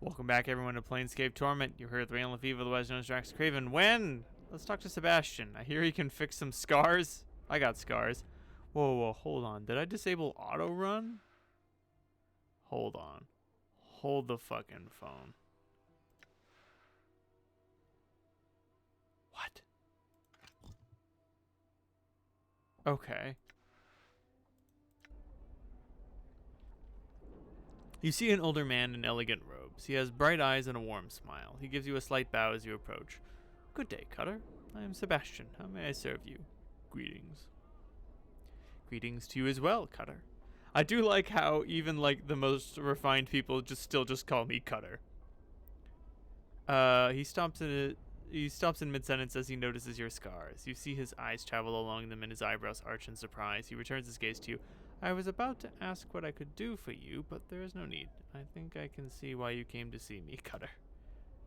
Welcome back, everyone, to Planescape Torment. You're here with Rain Lefevre, otherwise known as DraxxKraven. When? Let's talk to Sebastian. I hear he can fix some scars. I got scars. Whoa, hold on. Did I disable auto run? Hold on. Hold the fucking phone. What? Okay. You see an older man in elegant robes. He has bright eyes and a warm smile. He gives you a slight bow as you approach. Good day, Cutter. I am Sebastian. How may I serve you? Greetings. Greetings to you as well, Cutter. I do like how even like the most refined people still call me Cutter. He stops in mid-sentence as he notices your scars. You see his eyes travel along them and his eyebrows arch in surprise. He returns his gaze to you. I was about to ask what I could do for you, but there is no need. I think I can see why you came to see me, Cutter.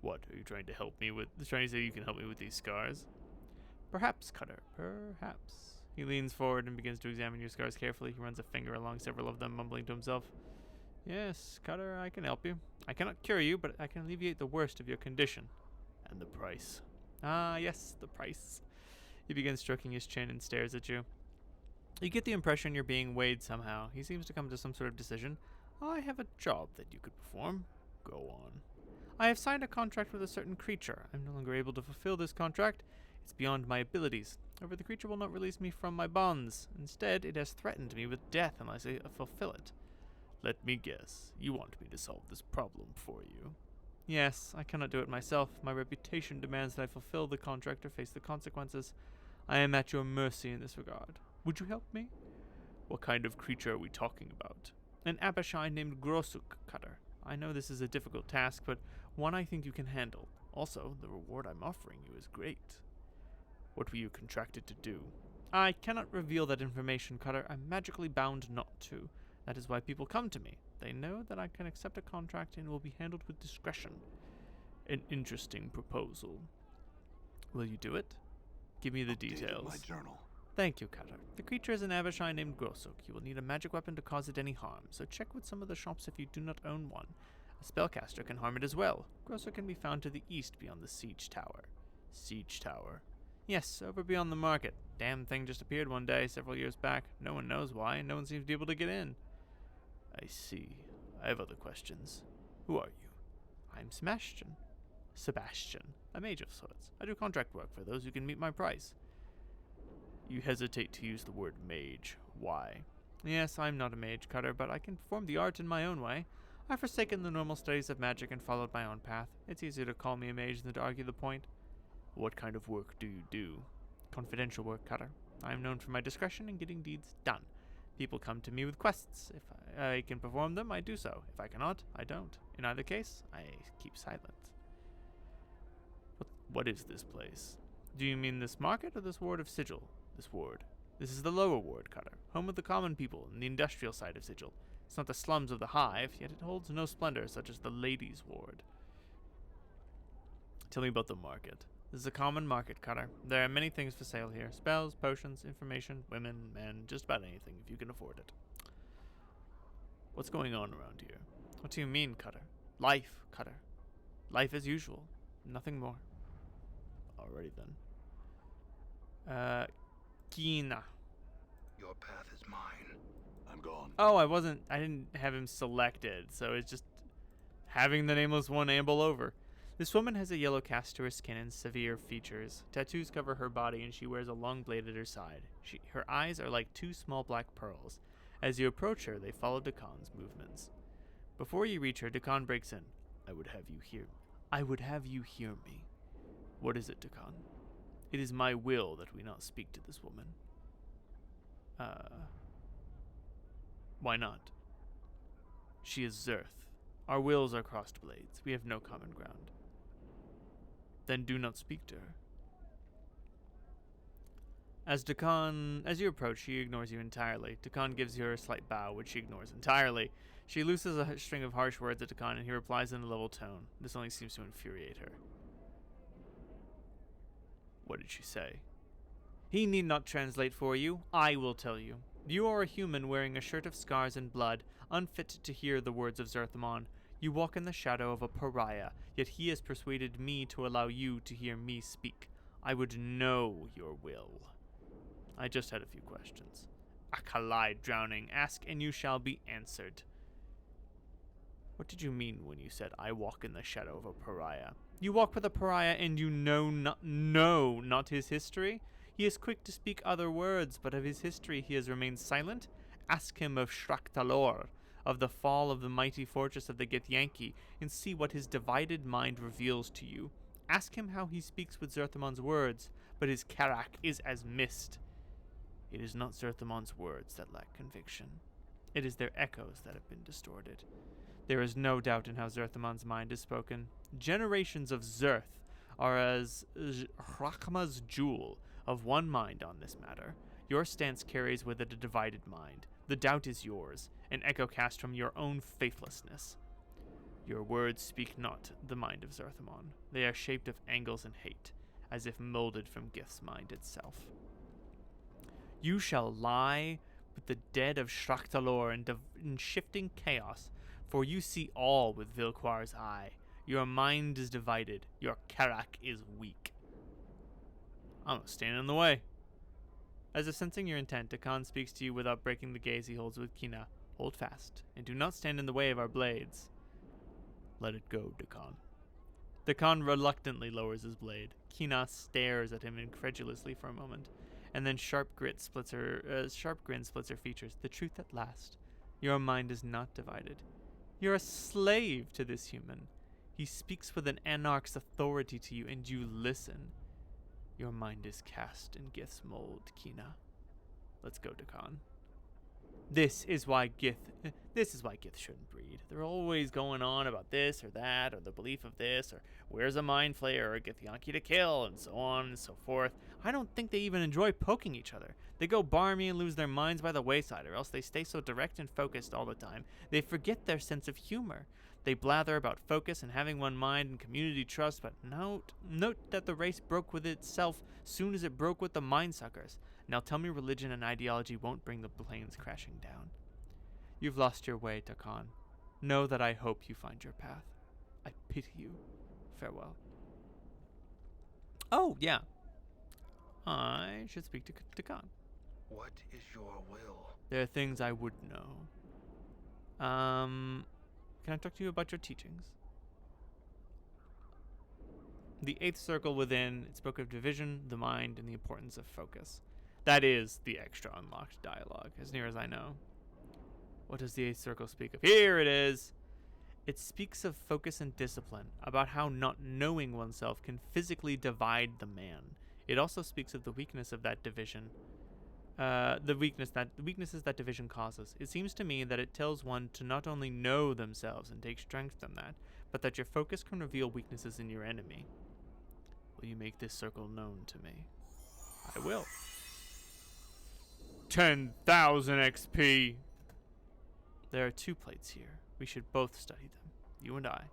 What, are you trying to help me with? Trying to say you can help me with these scars? Perhaps, Cutter, perhaps. He leans forward and begins to examine your scars carefully. He runs a finger along several of them, mumbling to himself. Yes, Cutter, I can help you. I cannot cure you, but I can alleviate the worst of your condition. And the price. Ah, yes, the price. He begins stroking his chin and stares at you. You get the impression you're being weighed somehow. He seems to come to some sort of decision. I have a job that you could perform. Go on. I have signed a contract with a certain creature. I'm no longer able to fulfill this contract. It's beyond my abilities. However, the creature will not release me from my bonds. Instead, it has threatened me with death unless I fulfill it. Let me guess. You want me to solve this problem for you? Yes, I cannot do it myself. My reputation demands that I fulfill the contract or face the consequences. I am at your mercy in this regard. Would you help me? What kind of creature are we talking about? An Abishai named Grossuk, Cutter. I know this is a difficult task, but one I think you can handle. Also, the reward I'm offering you is great. What were you contracted to do? I cannot reveal that information, Cutter. I'm magically bound not to. That is why people come to me. They know that I can accept a contract and will be handled with discretion. An interesting proposal. Will you do it? Give me the details. My journal. Thank you, Cutter. The creature is an Abishai named Grossuk. You will need a magic weapon to cause it any harm, so check with some of the shops if you do not own one. A spellcaster can harm it as well. Grossuk can be found to the east beyond the siege tower. Siege tower? Yes, over beyond the market. Damn thing just appeared one day several years back. No one knows why, and no one seems to be able to get in. I see. I have other questions. Who are you? I'm Sebastian. Sebastian, a mage of sorts. I do contract work for those who can meet my price. You hesitate to use the word mage. Why? Yes, I'm not a mage, Cutter, but I can perform the art in my own way. I've forsaken the normal studies of magic and followed my own path. It's easier to call me a mage than to argue the point. What kind of work do you do? Confidential work, Cutter. I am known for my discretion in getting deeds done. People come to me with quests. If I can perform them, I do so. If I cannot, I don't. In either case, I keep silent. What is this place? Do you mean this market or this ward of Sigil? This ward. This is the lower ward, Cutter, home of the common people and the industrial side of Sigil. It's not the slums of the hive, yet it holds no splendor such as the ladies' ward. Tell me about the market. This is a common market, Cutter. There are many things for sale here. Spells, potions, information, women, men, just about anything if you can afford it. What's going on around here? What do you mean, Cutter? Life, Cutter. Life as usual. Nothing more. Alrighty then. Kina. Your path is mine. I'm gone. Oh, I didn't have him selected, so it's just having the nameless one amble over. This woman has a yellow cast to her skin and severe features. Tattoos cover her body and she wears a long blade at her side. Her eyes are like two small black pearls. As you approach her, they follow Dakon's movements. Before you reach her, Dakon breaks in. I would have you hear me. What is it, Dakon? It is my will that we not speak to this woman. Why not? She is Zerth. Our wills are crossed blades. We have no common ground. Then do not speak to her. As you approach, she ignores you entirely. Dakon gives her a slight bow, which she ignores entirely. She looses a string of harsh words at Dakon, and he replies in a level tone. This only seems to infuriate her. What did she say? He need not translate for you. I will tell you. You are a human wearing a shirt of scars and blood, unfit to hear the words of Zerthamon. You walk in the shadow of a pariah, yet he has persuaded me to allow you to hear me speak. I would know your will. I just had a few questions. Akalai drowning, ask and you shall be answered. What did you mean when you said I walk in the shadow of a pariah? You walk with a pariah and you know not his history? He is quick to speak other words, but of his history he has remained silent? Ask him of Shraktalor, of the fall of the mighty fortress of the Githyanki, and see what his divided mind reveals to you. Ask him how he speaks with Zerthimon's words, but his Karak is as mist. It is not Zerthimon's words that lack conviction. It is their echoes that have been distorted. There is no doubt in how Zerthimon's mind is spoken. Generations of Zerth are as Rachma's jewel, of one mind on this matter. Your stance carries with it a divided mind. The doubt is yours, an echo cast from your own faithlessness. Your words speak not the mind of Zerthimon. They are shaped of angles and hate, as if molded from Gith's mind itself. You shall lie with the dead of Shraktalor in shifting chaos, for you see all with Vilquar's eye. Your mind is divided. Your Karak is weak. I'm gonna stand in the way. As if sensing your intent, Dakan speaks to you without breaking the gaze he holds with Kina. Hold fast, and do not stand in the way of our blades. Let it go, Dakan. Dakan reluctantly lowers his blade. Kina stares at him incredulously for a moment, and then sharp grin splits her features. The truth at last. Your mind is not divided. You're a slave to this human. He speaks with an anarch's authority to you, and you listen. Your mind is cast in Gith's mold, Kina. Let's go, Dakan. This is why Gith shouldn't breed. They're always going on about this or that, or the belief of this, or where's a mind flayer or a Githyanki to kill, and so on and so forth. I don't think they even enjoy poking each other. They go barmy and lose their minds by the wayside, or else they stay so direct and focused all the time, they forget their sense of humor. They blather about focus and having one mind and community trust, but note that the race broke with itself soon as it broke with the mind suckers. Now tell me religion and ideology won't bring the planes crashing down. You've lost your way, Dakan. Know that I hope you find your path. I pity you. Farewell. Oh, yeah. I should speak to Dakan. What is your will? There are things I would know. Can I talk to you about your teachings? The eighth circle within, it spoke of division, the mind, and the importance of focus. That is the extra unlocked dialogue, as near as I know. What does the eighth circle speak of? Here it is! It speaks of focus and discipline, about how not knowing oneself can physically divide the man. It also speaks of the weakness of that division. The weaknesses that division causes. It seems to me that it tells one to not only know themselves and take strength from that, but that your focus can reveal weaknesses in your enemy. Will you make this circle known to me? I will. 10,000 XP! There are 2 plates here. We should both study them, you and I.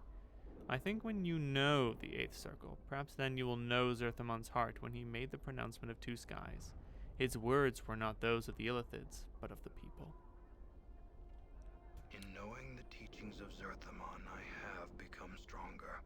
I think when you know the 8th circle, perhaps then you will know Zerthimon's heart when he made the pronouncement of 2 skies. His words were not those of the Illithids, but of the people. In knowing the teachings of Zerthimon, I have become stronger.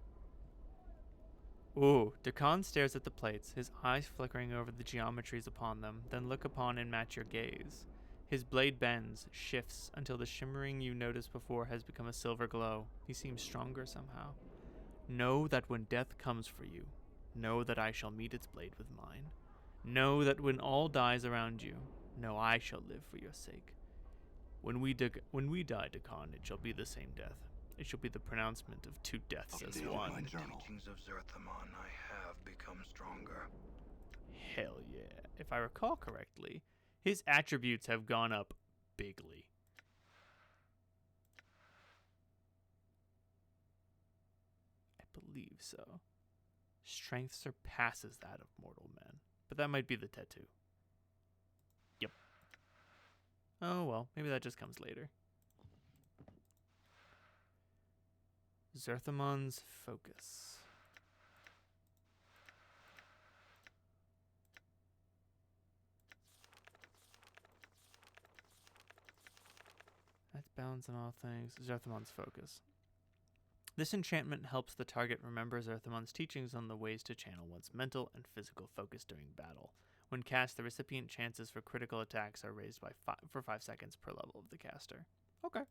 Ooh, Dakan stares at the plates, his eyes flickering over the geometries upon them, then look upon and match your gaze. His blade bends, shifts, until the shimmering you noticed before has become a silver glow. He seems stronger somehow. Know that when death comes for you, know that I shall meet its blade with mine. Know that when all dies around you, know I shall live for your sake. When we die, Dakan, it shall be the same death. It shall be the pronouncement of 2 deaths as one. In the teachings of Zerthimon, I have become stronger. Hell yeah. If I recall correctly, his attributes have gone up bigly. I believe so. Strength surpasses that of mortal men. But that might be the tattoo. Yep. Oh well, maybe that just comes later. Zerthimon's focus. That's balance in all things. Zerthimon's focus. This enchantment helps the target remember Zerthamon's teachings on the ways to channel one's mental and physical focus during battle. When cast, the recipient chances for critical attacks are raised by 5 seconds per level of the caster. Okay.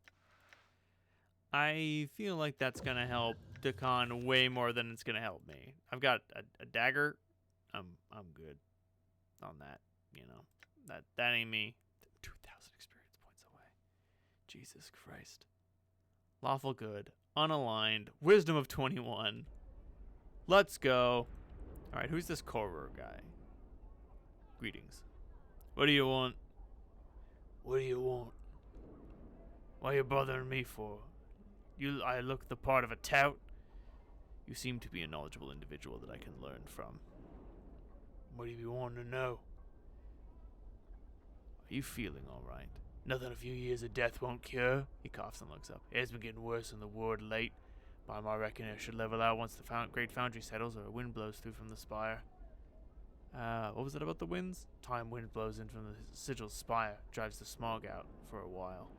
I feel like that's going to help Dakan way more than it's going to help me. I've got a dagger. I'm good on that, you know. That ain't me. 2,000 experience points away. Jesus Christ. Lawful good. Unaligned. Wisdom of 21. Let's go. All right, who's this Korur guy? Greetings. What do you want? What do you want? Why are you bothering me for? I look the part of a tout? You seem to be a knowledgeable individual that I can learn from. What do you want to know? Are you feeling all right? Nothing a few years of death won't cure? He coughs and looks up. It's been getting worse in the ward late. By my reckoning, it should level out once the Great Foundry settles or a wind blows through from the spire. What was it about the winds? Time wind blows in from the sigil spire, drives the smog out for a while.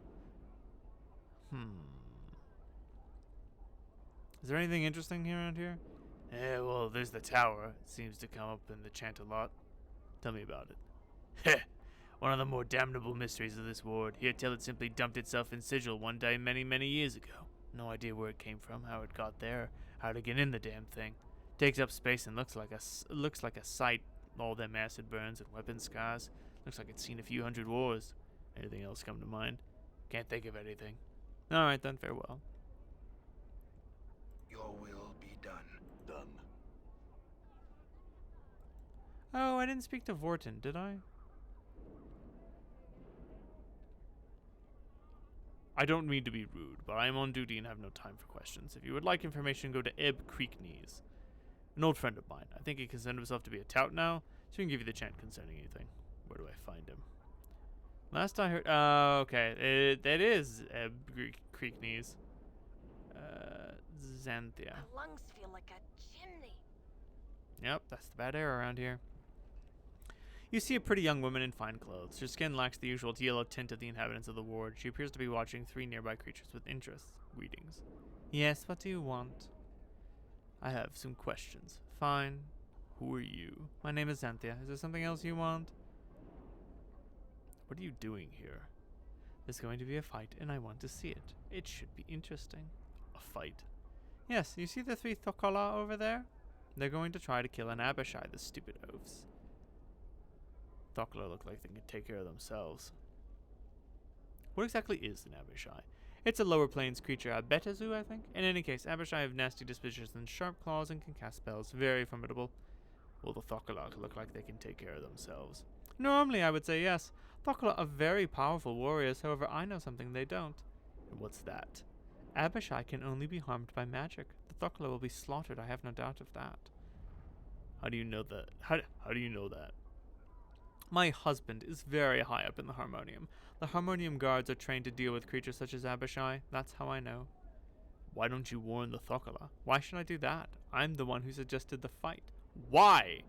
Is there anything interesting here around here? Yeah, well, there's the tower. It seems to come up in the chant a lot. Tell me about it. Heh! One of the more damnable mysteries of this ward. Here tell it simply dumped itself in sigil one day many, many years ago. No idea where it came from, how it got there, how to get in the damn thing. Takes up space and looks like a sight. All them acid burns and weapon scars. Looks like it's seen a few hundred wars. Anything else come to mind? Can't think of anything. Alright then, farewell. Your will be done. Done. Oh, I didn't speak to Vorten, did I? I don't mean to be rude, but I am on duty and have no time for questions. If you would like information, go to Ebb Creek Knees. An old friend of mine. I think he considered himself to be a tout now, so he can give you the chant concerning anything. Where do I find him? Last I heard... okay. That is Ebb Creek Knees. Xanthia. My lungs feel like a chimney. Yep, that's the bad air around here. You see a pretty young woman in fine clothes. Her skin lacks the usual yellow tint of the inhabitants of the ward. She appears to be watching 3 nearby creatures with interest. Greetings. Yes, what do you want? I have some questions. Fine. Who are you? My name is Xanthia. Is there something else you want? What are you doing here? There's going to be a fight, and I want to see it. It should be interesting. A fight? Yes, you see the 3 Thokola over there? They're going to try to kill an Abishai, the stupid oafs. Thokola look like they can take care of themselves. What exactly is an Abishai? It's a lower plains creature, a Betazu, I think. In any case, Abishai have nasty dispositions and sharp claws and can cast spells. Very formidable. Well, the Thokola look like they can take care of themselves. Normally, I would say yes. Thokola are very powerful warriors, however, I know something they don't. And what's that? Abishai can only be harmed by magic. The Thokola will be slaughtered, I have no doubt of that. How do you know that? How do you know that? My husband is very high up in the Harmonium. The Harmonium guards are trained to deal with creatures such as Abishai. That's how I know. Why don't you warn the Thokola? Why should I do that? I'm the one who suggested the fight. Why?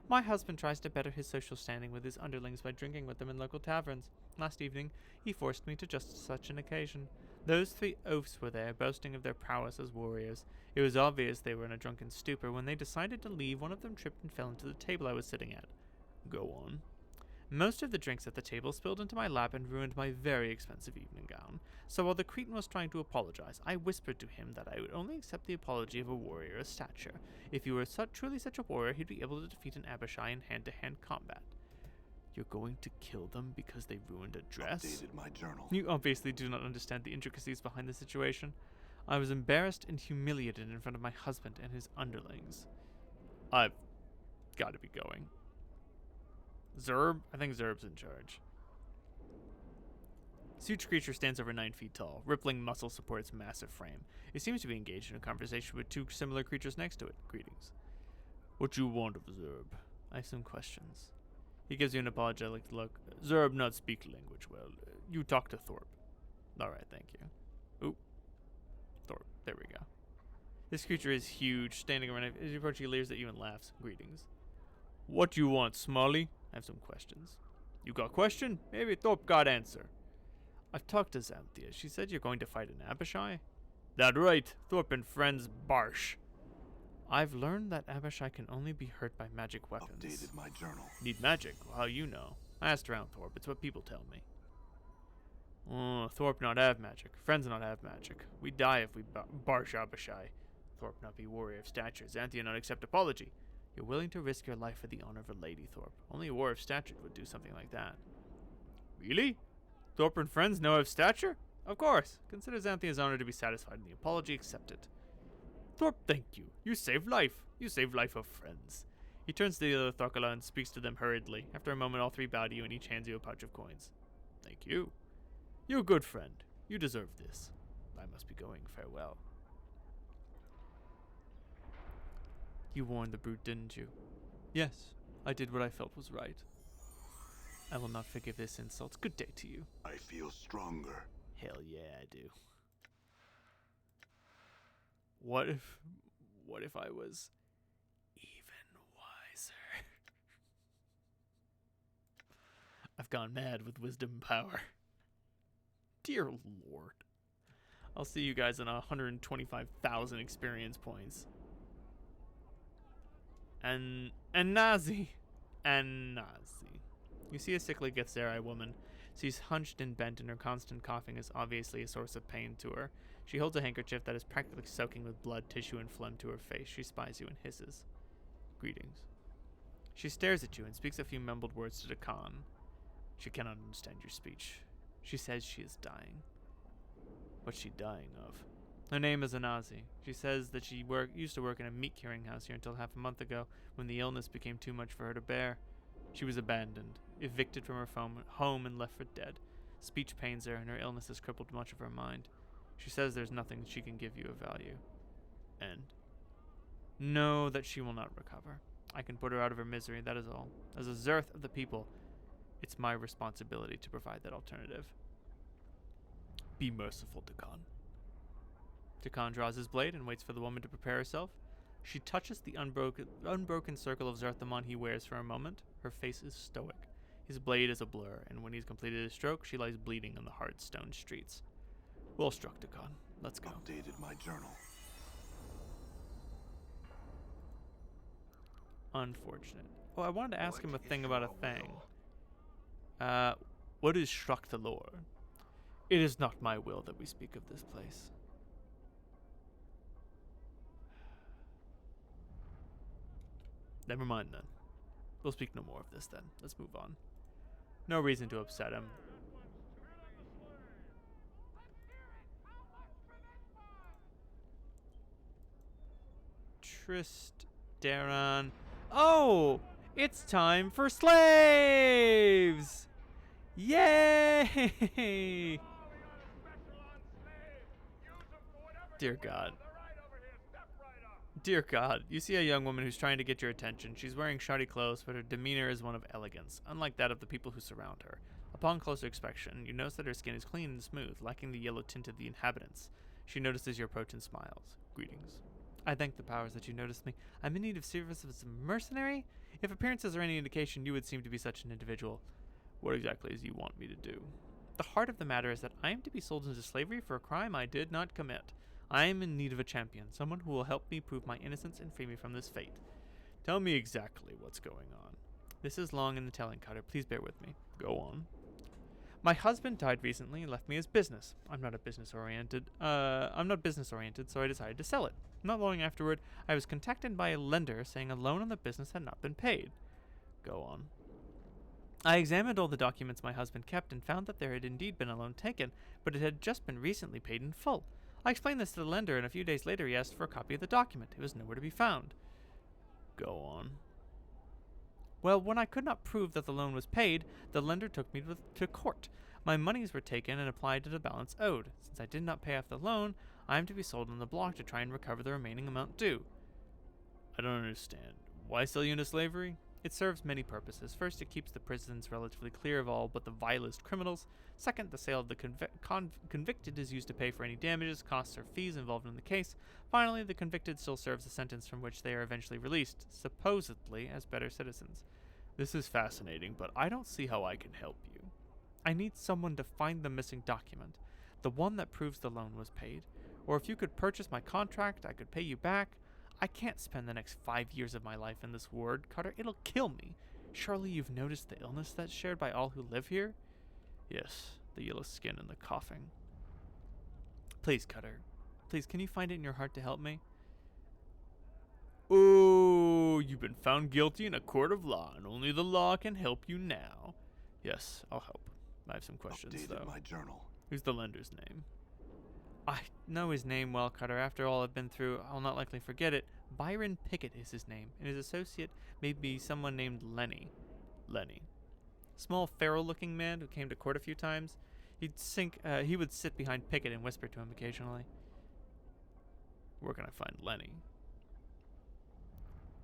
My husband tries to better his social standing with his underlings by drinking with them in local taverns. Last evening, he forced me to just such an occasion. Those 3 oafs were there, boasting of their prowess as warriors. It was obvious they were in a drunken stupor. When they decided to leave, one of them tripped and fell into the table I was sitting at. Go on. Most of the drinks at the table spilled into my lap and ruined my very expensive evening gown. So while the Cretan was trying to apologize, I whispered to him that I would only accept the apology of a warrior of stature. If he were truly such a warrior, he'd be able to defeat an Abishai in hand-to-hand combat. You're going to kill them because they ruined a dress? Updated my journal. You obviously do not understand the intricacies behind the situation. I was embarrassed and humiliated in front of my husband and his underlings. I've got to be going. Zerb? I think Zerb's in charge. This huge creature stands over 9 feet tall. Rippling muscle supports massive frame. It seems to be engaged in a conversation with 2 similar creatures next to it. Greetings. What you want of Zerb? I have some questions. He gives you an apologetic look. Zerb not speak language well. You talk to Thorpe. Alright, thank you. Oop. Thorpe. There we go. This creature is huge, standing around. As you approach, he leers at you and laughs. Greetings. What you want, Smalley? I have some questions. You got question? Maybe Thorpe got answer. I've talked to Xanthia. She said you're going to fight an Abishai? That right, Thorpe and friends Barsh. I've learned that Abishai can only be hurt by magic weapons. Updated my journal. Need magic? Well, how you know? I asked around Thorpe, it's what people tell me. Oh, Thorpe not have magic. Friends not have magic. We die if we Barsh Abishai. Thorpe not be warrior of stature. Xanthia not accept apology. You're willing to risk your life for the honor of a lady, Thorpe. Only a warrior of stature would do something like that. Really? Thorpe and friends know of stature? Of course. Consider Xanthia's honor to be satisfied and the apology accepted. Thorpe, thank you. You saved life. You saved life of friends. He turns to the other Thorkala and speaks to them hurriedly. After a moment, all three bow to you and each hands you a pouch of coins. Thank you. You're a good friend. You deserve this. I must be going. Farewell. You warned the brute, didn't you? Yes, I did what I felt was right. I will not forgive this insult. Good day to you. I feel stronger. Hell yeah, I do. What if I was even wiser? I've gone mad with wisdom and power. Dear Lord. I'll see you guys on 125,000 experience points. And Nazi. You see a sickly Gethzerai woman. She's hunched and bent, and her constant coughing is obviously a source of pain to her. She holds a handkerchief that is practically soaking with blood, tissue, and phlegm to her face. She spies you and hisses. Greetings. She stares at you and speaks a few mumbled words to Dakan. She cannot understand your speech. She says she is dying. What's she dying of? Her name is Anazi. She says that she used to work in a meat curing house here until half a month ago, when the illness became too much for her to bear. She was abandoned, evicted from her home and left for dead. Speech pains her, and her illness has crippled much of her mind. She says there's nothing she can give you of value. And know that she will not recover. I can put her out of her misery, that is all. As a Zerth of the people, it's my responsibility to provide that alternative. Be merciful, Dakan. Dakan draws his blade and waits for the woman to prepare herself. She touches the unbroken circle of Zarthamon he wears for a moment. Her face is stoic. His blade is a blur, and when he's completed his stroke, she lies bleeding on the hard stone streets. Well struck, Dakan. Let's go. Updated my journal. Unfortunate. Oh, I wanted to ask him a thing about a thing. Will. What is struck the lore? It is not my will that we speak of this place. Never mind then. We'll speak no more of this then. Let's move on. No reason to upset him. Daron. Oh! It's time for slaves! Yay! Dear God. Dear God, you see a young woman who's trying to get your attention. She's wearing shoddy clothes, but her demeanor is one of elegance, unlike that of the people who surround her. Upon closer inspection, you notice that her skin is clean and smooth, lacking the yellow tint of the inhabitants. She notices your approach and smiles. Greetings. I thank the powers that you noticed me. I'm in need of service as a mercenary? If appearances are any indication, you would seem to be such an individual. What exactly is you want me to do? The heart of the matter is that I am to be sold into slavery for a crime I did not commit. I am in need of a champion, someone who will help me prove my innocence and free me from this fate. Tell me exactly what's going on. This is long in the telling, Cutter. Please bear with me. Go on. My husband died recently and left me his business. I'm not business oriented, so I decided to sell it. Not long afterward, I was contacted by a lender saying a loan on the business had not been paid. Go on. I examined all the documents my husband kept and found that there had indeed been a loan taken, but it had just been recently paid in full. I explained this to the lender, and a few days later he asked for a copy of the document. It was nowhere to be found. Go on. Well, when I could not prove that the loan was paid, the lender took me to court. My monies were taken and applied to the balance owed. Since I did not pay off the loan, I am to be sold on the block to try and recover the remaining amount due. I don't understand. Why sell you into slavery? It serves many purposes. First, it keeps the prisons relatively clear of all but the vilest criminals. Second, the sale of the convicted is used to pay for any damages, costs, or fees involved in the case. Finally, the convicted still serves a sentence from which they are eventually released, supposedly as better citizens. This is fascinating, but I don't see how I can help you. I need someone to find the missing document, the one that proves the loan was paid. Or if you could purchase my contract, I could pay you back. I can't spend the next 5 years of my life in this ward, Cutter. It'll kill me. Surely you've noticed the illness that's shared by all who live here? Yes, the yellow skin and the coughing. Please, Cutter. Please, can you find it in your heart to help me? Oh, you've been found guilty in a court of law, and only the law can help you now. Yes, I'll help. I have some questions, Updated though. my journal. Who's the lender's name? I know his name well, Cutter. After all I've been through, I'll not likely forget it. Byron Pickett is his name, and his associate may be someone named Lenny. Lenny. Small, feral-looking man who came to court a few times. He would sit behind Pickett and whisper to him occasionally. Where can I find Lenny?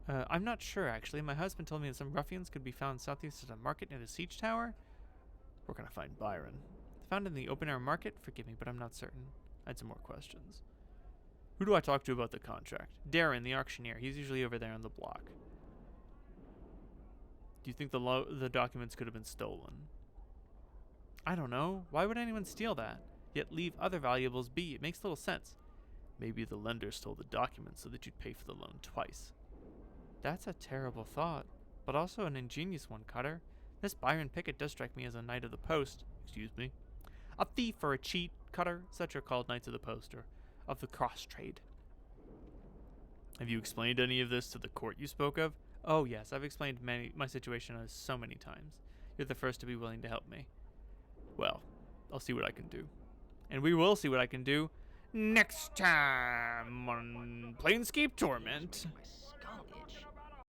I'm not sure, actually. My husband told me that some ruffians could be found southeast of the market near the siege tower. Where can I find Byron? Found in the open-air market? Forgive me, but I'm not certain. I had some more questions. Who do I talk to about the contract? Darren, the auctioneer. He's usually over there on the block. Do you think the documents could have been stolen? I don't know. Why would anyone steal that? Yet leave other valuables be. It makes little sense. Maybe the lender stole the documents so that you'd pay for the loan twice. That's a terrible thought, but also an ingenious one, Cutter. This Byron Pickett does strike me as a knight of the post. Excuse me. A thief or a cheat, Cutter. Such are called knights of the post, or of the cross trade. Have you explained any of this to the court you spoke of? Oh yes, I've explained my situation so many times. You're the first to be willing to help me. Well, I'll see what I can do. And we will see what I can do next time on Planescape Torment. My skull itch.